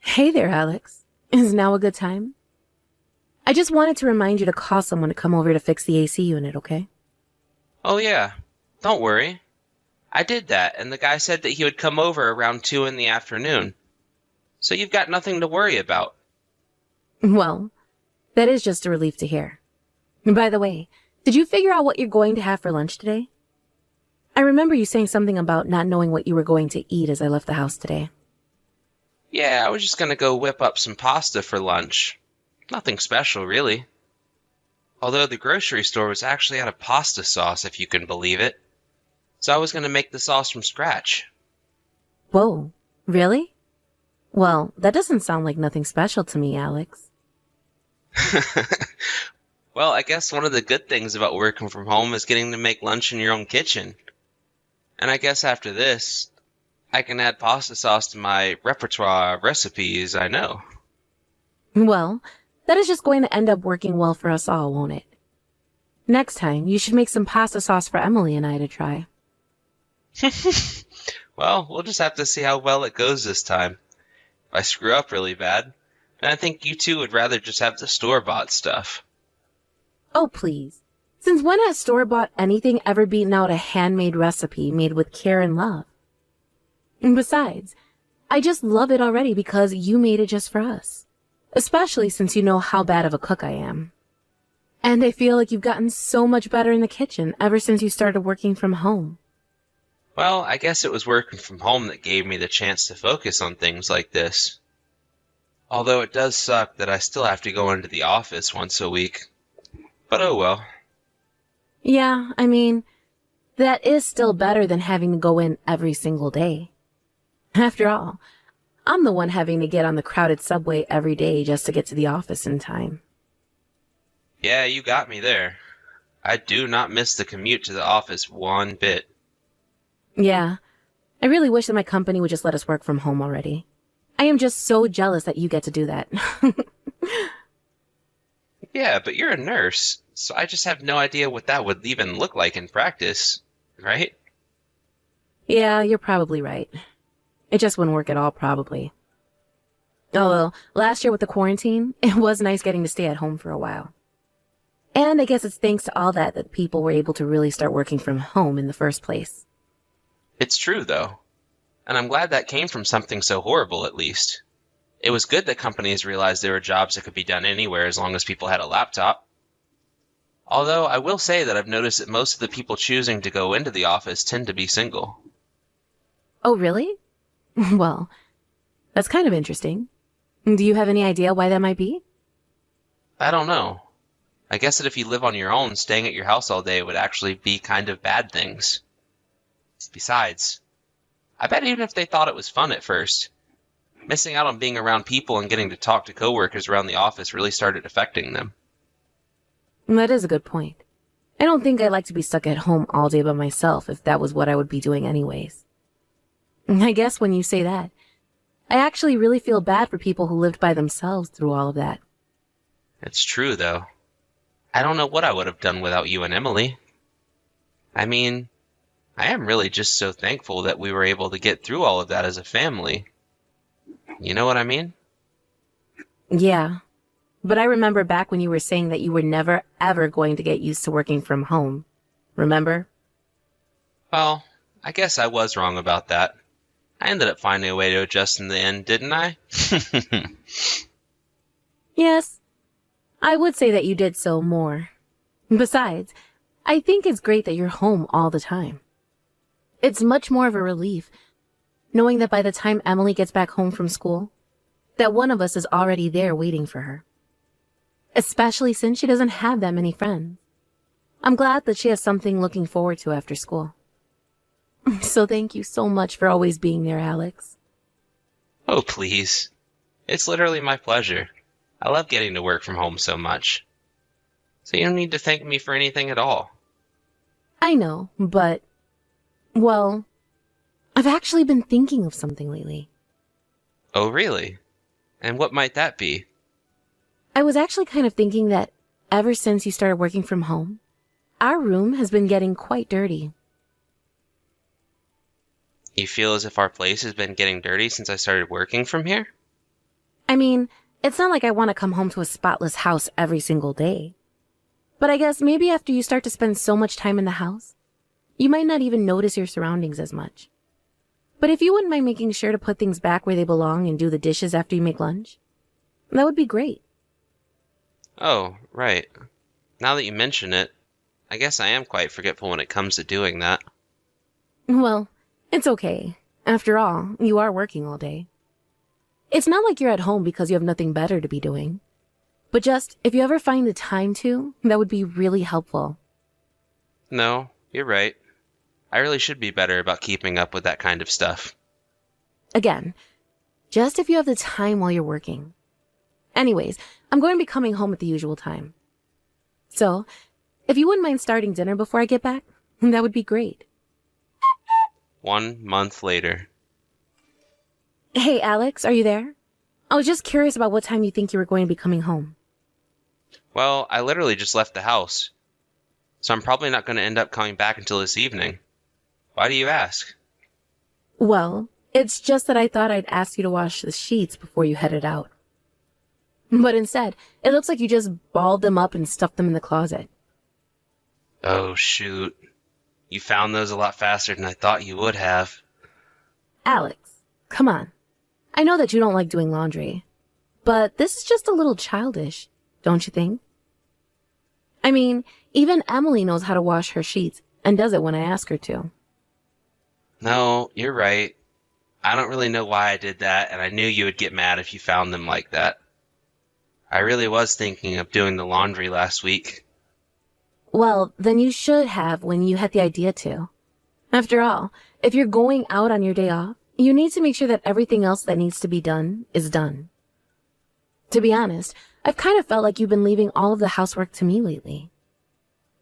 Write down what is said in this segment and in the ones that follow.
Hey there, Alex. Is now a good time? I just wanted to remind you to call someone to come over to fix the AC unit, okay? Oh yeah, don't worry. I did that, and the guy said that he would come over around 2 in the afternoon. So you've got nothing to worry about. Well, that is just a relief to hear. By the way, did you figure out what you're going to have for lunch today? I remember you saying something about not knowing what you were going to eat as I left the house today. Yeah, I was just gonna go whip up some pasta for lunch. Nothing special, really. Although the grocery store was actually out of pasta sauce, if you can believe it. So I was gonna make the sauce from scratch. Whoa, really? Well, that doesn't sound like nothing special to me, Alex. Well, I guess one of the good things about working from home is getting to make lunch in your own kitchen. And I guess after this, I can add pasta sauce to my repertoire of recipes I know. Well, that is just going to end up working well for us all, won't it? Next time, you should make some pasta sauce for Emily and I to try. Well, we'll just have to see how well it goes this time. If I screw up really bad, then I think you two would rather just have the store-bought stuff. Oh, please. Since when has store-bought anything ever beaten out a handmade recipe made with care and love? And besides, I just love it already because you made it just for us. Especially since you know how bad of a cook I am. And I feel like you've gotten so much better in the kitchen ever since you started working from home. Well, I guess it was working from home that gave me the chance to focus on things like this. Although it does suck that I still have to go into the office once a week. But oh well. Yeah, I mean, that is still better than having to go in every single day. After all, I'm the one having to get on the crowded subway every day just to get to the office in time. Yeah, you got me there. I do not miss the commute to the office one bit. Yeah, I really wish that my company would just let us work from home already. I am just so jealous that you get to do that. Yeah, but you're a nurse, so I just have no idea what that would even look like in practice, right? Yeah, you're probably right. It just wouldn't work at all, probably. Oh well, last year with the quarantine, it was nice getting to stay at home for a while. And I guess it's thanks to all that people were able to really start working from home in the first place. It's true, though. And I'm glad that came from something so horrible, at least. It was good that companies realized there were jobs that could be done anywhere as long as people had a laptop. Although I will say that I've noticed that most of the people choosing to go into the office tend to be single. Oh, really? Well, that's kind of interesting. Do you have any idea why that might be? I don't know. I guess that if you live on your own, staying at your house all day would actually be kind of bad things. Besides, I bet even if they thought it was fun at first, missing out on being around people and getting to talk to coworkers around the office really started affecting them. That is a good point. I don't think I'd like to be stuck at home all day by myself if that was what I would be doing anyways. I guess when you say that, I actually really feel bad for people who lived by themselves through all of that. It's true, though. I don't know what I would have done without you and Emily. I mean, I am really just so thankful that we were able to get through all of that as a family. You know what I mean? Yeah, but I remember back when you were saying that you were never ever going to get used to working from home. Remember? Well, I guess I was wrong about that. I ended up finding a way to adjust in the end, didn't I? Yes, I would say that you did so more. Besides, I think it's great that you're home all the time. It's much more of a relief knowing that by the time Emily gets back home from school, that one of us is already there waiting for her. Especially since she doesn't have that many friends. I'm glad that she has something looking forward to after school. So thank you so much for always being there, Alex. Oh, please. It's literally my pleasure. I love getting to work from home so much. So you don't need to thank me for anything at all. I know, but, well, I've actually been thinking of something lately. Oh, really? And what might that be? I was actually kind of thinking that ever since you started working from home, our room has been getting quite dirty. You feel as if our place has been getting dirty since I started working from here? I mean, it's not like I want to come home to a spotless house every single day. But I guess maybe after you start to spend so much time in the house, you might not even notice your surroundings as much. But if you wouldn't mind making sure to put things back where they belong and do the dishes after you make lunch, that would be great. Oh, right. Now that you mention it, I guess I am quite forgetful when it comes to doing that. Well, it's okay. After all, you are working all day. It's not like you're at home because you have nothing better to be doing. But just, if you ever find the time to, that would be really helpful. No, you're right. I really should be better about keeping up with that kind of stuff. Again, just if you have the time while you're working. Anyways, I'm going to be coming home at the usual time. So, if you wouldn't mind starting dinner before I get back, that would be great. 1 month later. Hey, Alex, are you there? I was just curious about what time you think you were going to be coming home. Well, I literally just left the house, so I'm probably not going to end up coming back until this evening. Why do you ask? Well, it's just that I thought I'd ask you to wash the sheets before you headed out. But instead, it looks like you just balled them up and stuffed them in the closet. Oh, shoot. You found those a lot faster than I thought you would have. Alex, come on. I know that you don't like doing laundry, but this is just a little childish, don't you think? I mean, even Emily knows how to wash her sheets and does it when I ask her to. No, you're right. I don't really know why I did that, and I knew you would get mad if you found them like that. I really was thinking of doing the laundry last week. Well, then you should have when you had the idea to. After all, if you're going out on your day off, you need to make sure that everything else that needs to be done is done. To be honest, I've kind of felt like you've been leaving all of the housework to me lately.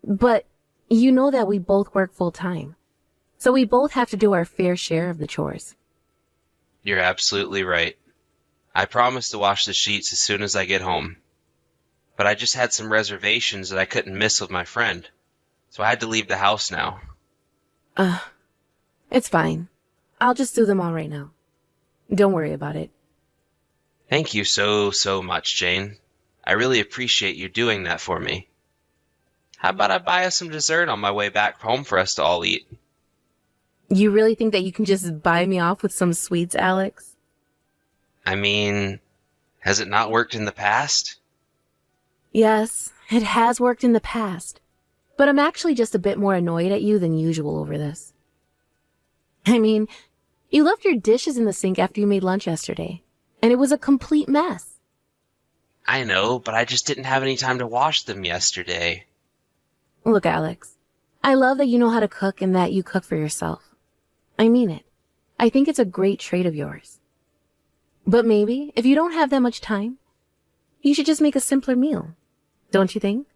But you know that we both work full time, so we both have to do our fair share of the chores. You're absolutely right. I promised to wash the sheets as soon as I get home. But I just had some reservations that I couldn't miss with my friend, so I had to leave the house now. It's fine. I'll just do them all right now. Don't worry about it. Thank you so much, Jane. I really appreciate you doing that for me. How about I buy us some dessert on my way back home for us to all eat? You really think that you can just buy me off with some sweets, Alex? I mean, has it not worked in the past? Yes, it has worked in the past, but I'm actually just a bit more annoyed at you than usual over this. I mean, you left your dishes in the sink after you made lunch yesterday, and it was a complete mess. I know, but I just didn't have any time to wash them yesterday. Look, Alex, I love that you know how to cook and that you cook for yourself. I mean it. I think it's a great trait of yours. But maybe, if you don't have that much time, you should just make a simpler meal. Don't you think?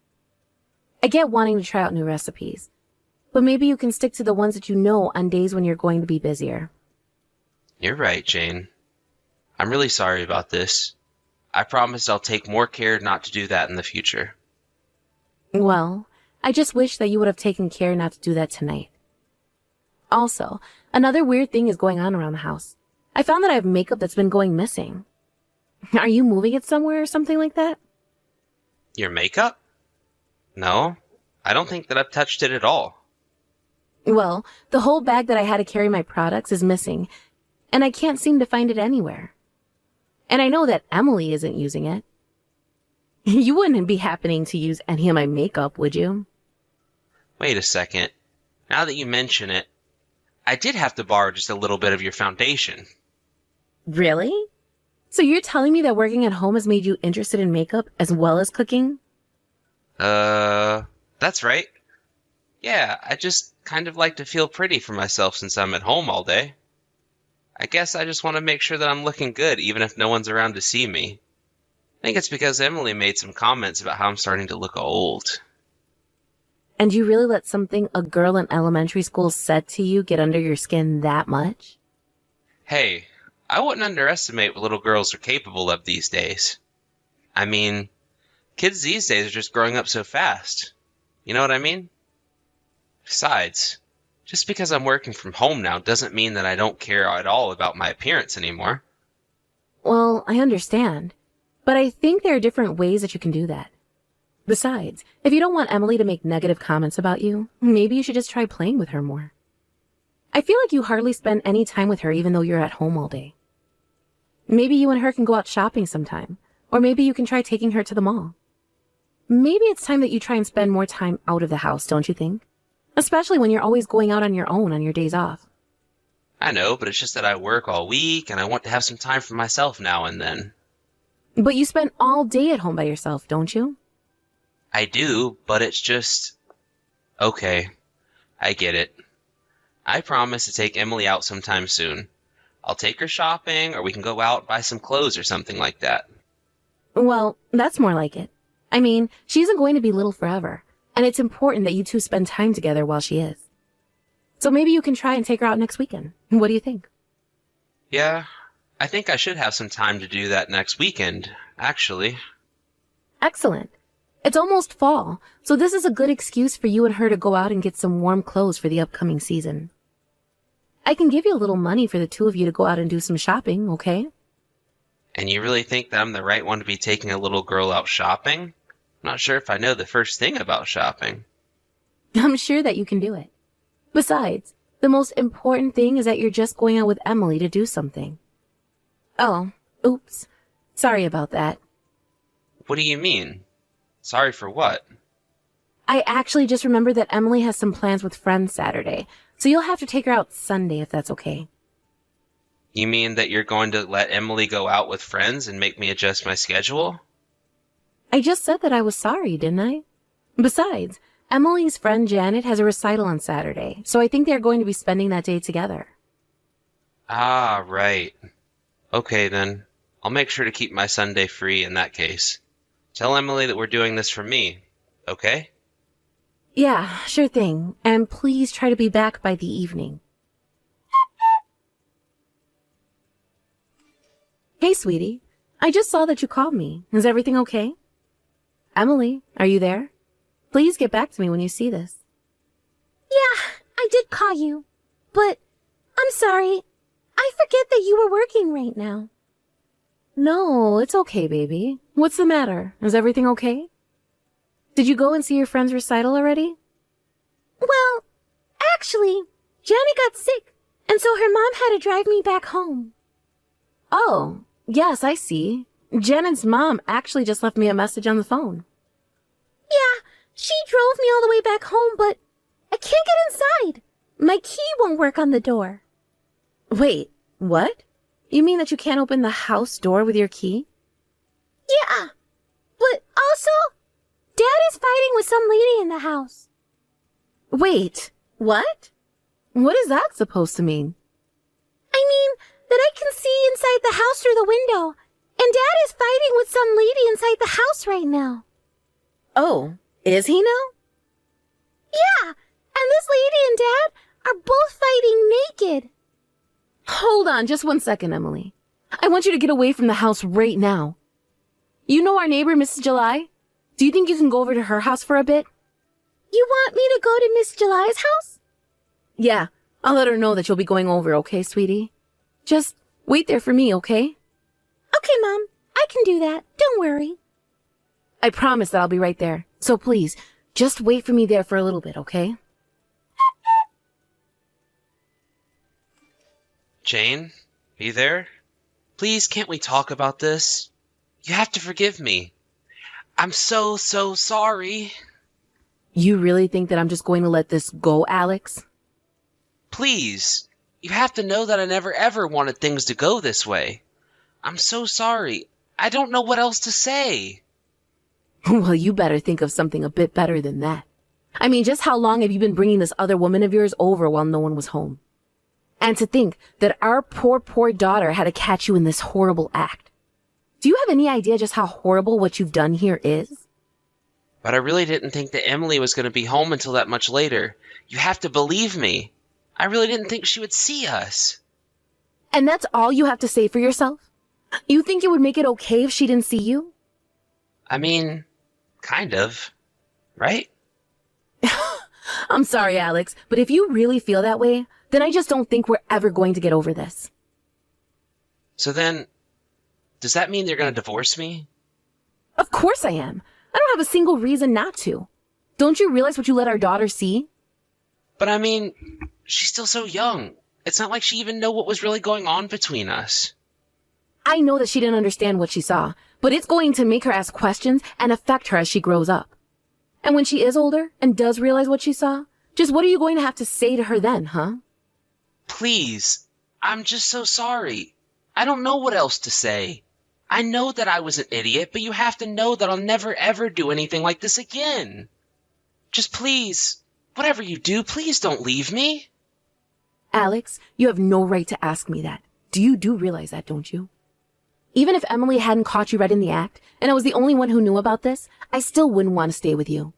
I get wanting to try out new recipes, but maybe you can stick to the ones that you know on days when you're going to be busier. You're right, Jane. I'm really sorry about this. I promise I'll take more care not to do that in the future. Well, I just wish that you would have taken care not to do that tonight. Also, another weird thing is going on around the house. I found that I have makeup that's been going missing. Are you moving it somewhere or something like that? Your makeup? No, I don't think that I've touched it at all. Well, the whole bag that I had to carry my products is missing, and I can't seem to find it anywhere. And I know that Emily isn't using it. You wouldn't be happening to use any of my makeup, would you? Wait a second. Now that you mention it, I did have to borrow just a little bit of your foundation. Really? So you're telling me that working at home has made you interested in makeup as well as cooking? That's right. Yeah, I just kind of like to feel pretty for myself since I'm at home all day. I guess I just want to make sure that I'm looking good even if no one's around to see me. I think it's because Emily made some comments about how I'm starting to look old. And you really let something a girl in elementary school said to you get under your skin that much? Hey, I wouldn't underestimate what little girls are capable of these days. I mean, kids these days are just growing up so fast. You know what I mean? Besides, just because I'm working from home now doesn't mean that I don't care at all about my appearance anymore. Well, I understand, but I think there are different ways that you can do that. Besides, if you don't want Emily to make negative comments about you, maybe you should just try playing with her more. I feel like you hardly spend any time with her even though you're at home all day. Maybe you and her can go out shopping sometime, or maybe you can try taking her to the mall. Maybe it's time that you try and spend more time out of the house, don't you think? Especially when you're always going out on your own on your days off. I know, but it's just that I work all week and I want to have some time for myself now and then. But you spend all day at home by yourself, don't you? I do, but it's just... Okay, I get it. I promise to take Emily out sometime soon. I'll take her shopping, or we can go out and buy some clothes or something like that. Well, that's more like it. I mean, she isn't going to be little forever, and it's important that you two spend time together while she is. So maybe you can try and take her out next weekend. What do you think? Yeah, I think I should have some time to do that next weekend, actually. Excellent. It's almost fall, so this is a good excuse for you and her to go out and get some warm clothes for the upcoming season. I can give you a little money for the two of you to go out and do some shopping, okay? And you really think that I'm the right one to be taking a little girl out shopping? I'm not sure if I know the first thing about shopping. I'm sure that you can do it. Besides, the most important thing is that you're just going out with Emily to do something. Oh, oops. Sorry about that. What do you mean? Sorry for what? I actually just remembered that Emily has some plans with friends Saturday, so you'll have to take her out Sunday if that's okay. You mean that you're going to let Emily go out with friends and make me adjust my schedule? I just said that I was sorry, didn't I? Besides, Emily's friend Janet has a recital on Saturday, so I think they're going to be spending that day together. Ah, right. Okay then. I'll make sure to keep my Sunday free in that case. Tell Emily that we're doing this for me, okay? Yeah, sure thing. And please try to be back by the evening. Hey, sweetie. I just saw that you called me. Is everything okay? Emily, are you there? Please get back to me when you see this. Yeah, I did call you, but I'm sorry. I forget that you were working right now. No, it's okay, baby. What's the matter? Is everything okay? Did you go and see your friend's recital already? Well, actually, Janet got sick, and so her mom had to drive me back home. Oh, yes, I see. Janet's mom actually just left me a message on the phone. Yeah, she drove me all the way back home, but I can't get inside. My key won't work on the door. Wait, what? You mean that you can't open the house door with your key? Yeah, but also, Dad is fighting with some lady in the house. Wait, what? What is that supposed to mean? I mean, that I can see inside the house through the window, and Dad is fighting with some lady inside the house right now. Oh, is he now? Yeah, and this lady and Dad are both fighting naked. Hold on just 1 second, Emily. I want you to get away from the house right now. You know our neighbor, Mrs. July? Do you think you can go over to her house for a bit? You want me to go to Miss July's house? Yeah, I'll let her know that you'll be going over, okay, sweetie? Just wait there for me, okay? Okay, Mom. I can do that. Don't worry. I promise that I'll be right there. So please, just wait for me there for a little bit, okay? Jane, are you there? Please, can't we talk about this? You have to forgive me. I'm so sorry. You really think that I'm just going to let this go, Alex? Please, you have to know that I never ever wanted things to go this way. I'm so sorry. I don't know what else to say. Well, you better think of something a bit better than that. I mean, just how long have you been bringing this other woman of yours over while no one was home? And to think that our poor daughter had to catch you in this horrible act. Do you have any idea just how horrible what you've done here is? But I really didn't think that Emily was going to be home until that much later. You have to believe me. I really didn't think she would see us. And that's all you have to say for yourself? You think it would make it okay if she didn't see you? I mean, kind of. Right? I'm sorry, Alex, but if you really feel that way, then I just don't think we're ever going to get over this. So then, Does that mean they're going to divorce me? Of course I am. I don't have a single reason not to. Don't you realize what you let our daughter see? But I mean, she's still so young. It's not like she even know what was really going on between us. I know that she didn't understand what she saw, but it's going to make her ask questions and affect her as she grows up. And when she is older and does realize what she saw, just what are you going to have to say to her then, huh? Please, I'm just so sorry. I don't know what else to say. I know that I was an idiot, but you have to know that I'll never ever do anything like this again. Just please, whatever you do, please don't leave me. Alex, you have no right to ask me that. You do realize that, don't you? Even if Emily hadn't caught you right in the act, and I was the only one who knew about this, I still wouldn't want to stay with you.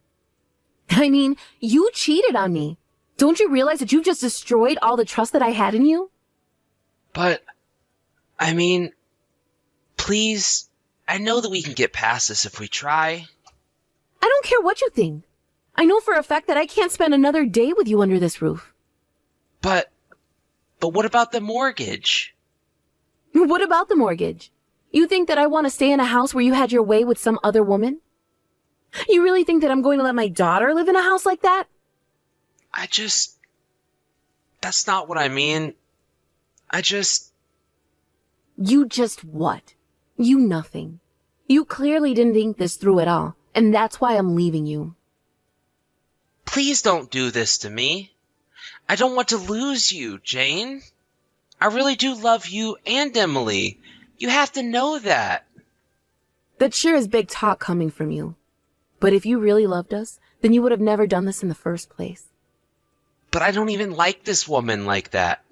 I mean, you cheated on me. Don't you realize that you've just destroyed all the trust that I had in you? But, I mean, please, I know that we can get past this if we try. I don't care what you think. I know for a fact that I can't spend another day with you under this roof. But what about the mortgage? What about the mortgage? You think that I want to stay in a house where you had your way with some other woman? You really think that I'm going to let my daughter live in a house like that? That's not what I mean. You just what? You nothing. You clearly didn't think this through at all, and that's why I'm leaving you. Please don't do this to me. I don't want to lose you, Jane. I really do love you and Emily. You have to know that. That sure is big talk coming from you. But if you really loved us, then you would have never done this in the first place. But I don't even like this woman like that.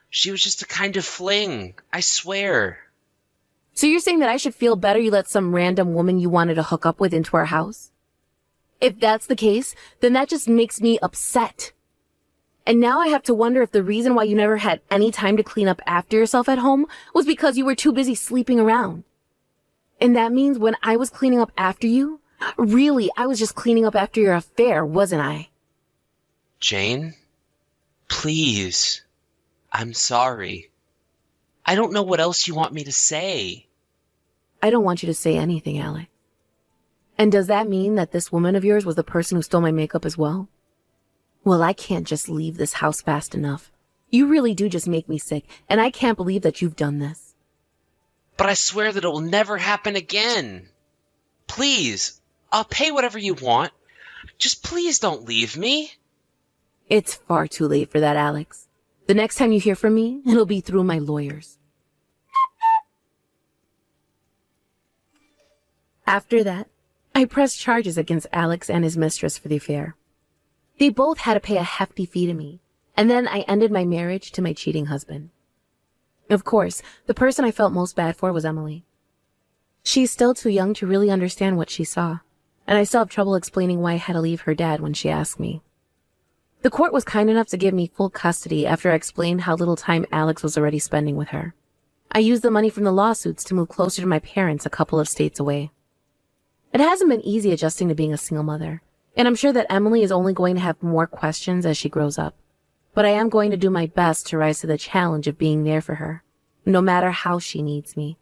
She was just a kind of fling, I swear. So you're saying that I should feel better you let some random woman you wanted to hook up with into our house? If that's the case, then that just makes me upset. And now I have to wonder if the reason why you never had any time to clean up after yourself at home was because you were too busy sleeping around. And that means when I was cleaning up after you, really, I was just cleaning up after your affair, wasn't I? Jane, please. I'm sorry. I don't know what else you want me to say. I don't want you to say anything, Alex. And does that mean that this woman of yours was the person who stole my makeup as well? Well, I can't just leave this house fast enough. You really do just make me sick, and I can't believe that you've done this. But I swear that it will never happen again. Please, I'll pay whatever you want. Just please don't leave me. It's far too late for that, Alex. The next time you hear from me, it'll be through my lawyers. After that, I pressed charges against Alex and his mistress for the affair. They both had to pay a hefty fee to me, and then I ended my marriage to my cheating husband. Of course, the person I felt most bad for was Emily. She's still too young to really understand what she saw, and I still have trouble explaining why I had to leave her dad when she asked me. The court was kind enough to give me full custody after I explained how little time Alex was already spending with her. I used the money from the lawsuits to move closer to my parents a couple of states away. It hasn't been easy adjusting to being a single mother, and I'm sure that Emily is only going to have more questions as she grows up. But I am going to do my best to rise to the challenge of being there for her, no matter how she needs me.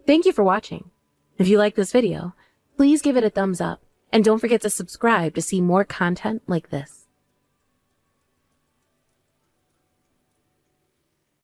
Thank you for watching. If you like this video, please give it a thumbs up, and don't forget to subscribe to see more content like this.